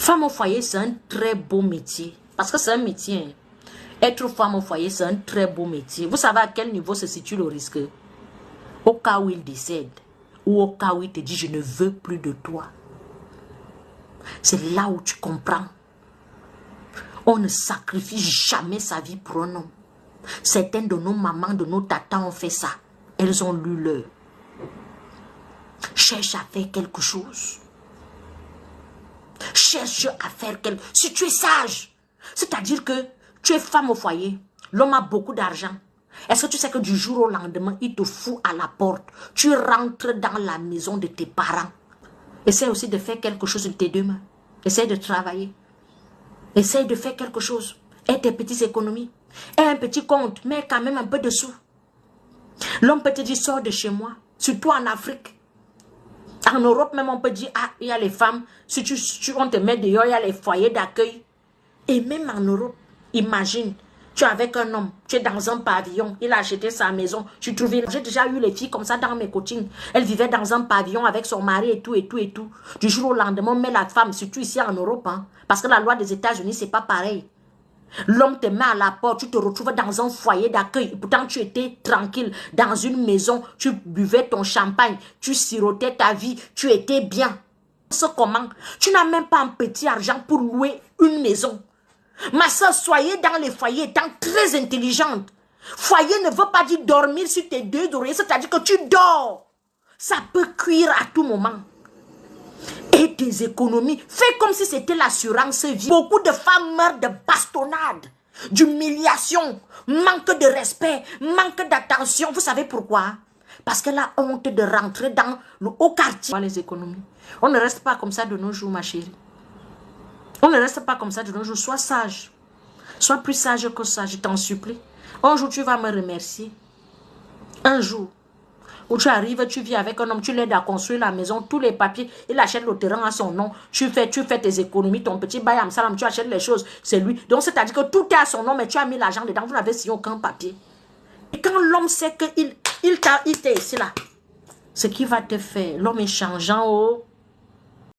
Femme au foyer, c'est un très beau métier. Parce que c'est un métier. Hein. Être femme au foyer, c'est un très beau métier. Vous savez à quel niveau se situe le risque? Au cas où il décède. Ou au cas où il te dit, je ne veux plus de toi. C'est là où tu comprends. On ne sacrifie jamais sa vie pour un homme. Certaines de nos mamans, de nos tatas ont fait ça. Elles ont lu l'heure. Cherche à faire quelque chose. Cherche à faire quelque chose. Si tu es sage, c'est-à-dire que tu es femme au foyer, l'homme a beaucoup d'argent. Est-ce que tu sais que du jour au lendemain, il te fout à la porte? Tu rentres dans la maison de tes parents. Essaie aussi de faire quelque chose de tes deux mains. Essaie de travailler. Essaie de faire quelque chose. Aie tes petites économies. Aie un petit compte, mais quand même un peu de sous. L'homme peut te dire, sors de chez moi. Surtout en Afrique. En Europe même, on peut dire, ah, il y a les femmes. Si on te met dehors, il y a les foyers d'accueil. Et même en Europe, imagine, tu es avec un homme, tu es dans un pavillon, il a acheté sa maison, tu trouves, j'ai déjà eu les filles comme ça dans mes coachings, elles vivaient dans un pavillon avec son mari et tout, et tout, et tout. Du jour au lendemain, on met la femme, surtout ici en Europe, hein, parce que la loi des États-Unis, c'est pas pareil. L'homme te met à la porte, tu te retrouves dans un foyer d'accueil. Pourtant, tu étais tranquille dans une maison, tu buvais ton champagne, tu sirotais ta vie, tu étais bien. Comment? Tu n'as même pas un petit argent pour louer une maison. Ma soeur, soyez dans les foyers étant très intelligente. Foyer ne veut pas dire dormir sur tes deux oreillers, c'est-à-dire que tu dors. Ça peut cuire à tout moment. Et tes économies, fais comme si c'était l'assurance vie. Beaucoup de femmes meurent de bastonnade, d'humiliation, manque de respect, manque d'attention. Vous savez pourquoi? Parce qu'elle a honte de rentrer dans le haut quartier. Les économies. On ne reste pas comme ça de nos jours, ma chérie. On ne reste pas comme ça de nos jours. Sois sage. Sois plus sage que ça, je t'en supplie. Un jour, tu vas me remercier. Un jour. Où tu arrives, tu vis avec un homme, tu l'aides à construire la maison, tous les papiers, il achète le terrain à son nom, tu fais tes économies, ton petit bail salam, tu achètes les choses, c'est lui. Donc, c'est-à-dire que tout est à son nom, mais tu as mis l'argent dedans, vous n'avez signé aucun papier. Et quand l'homme sait qu'il t'est ici là, ce qu'il va te faire, l'homme est changeant, oh.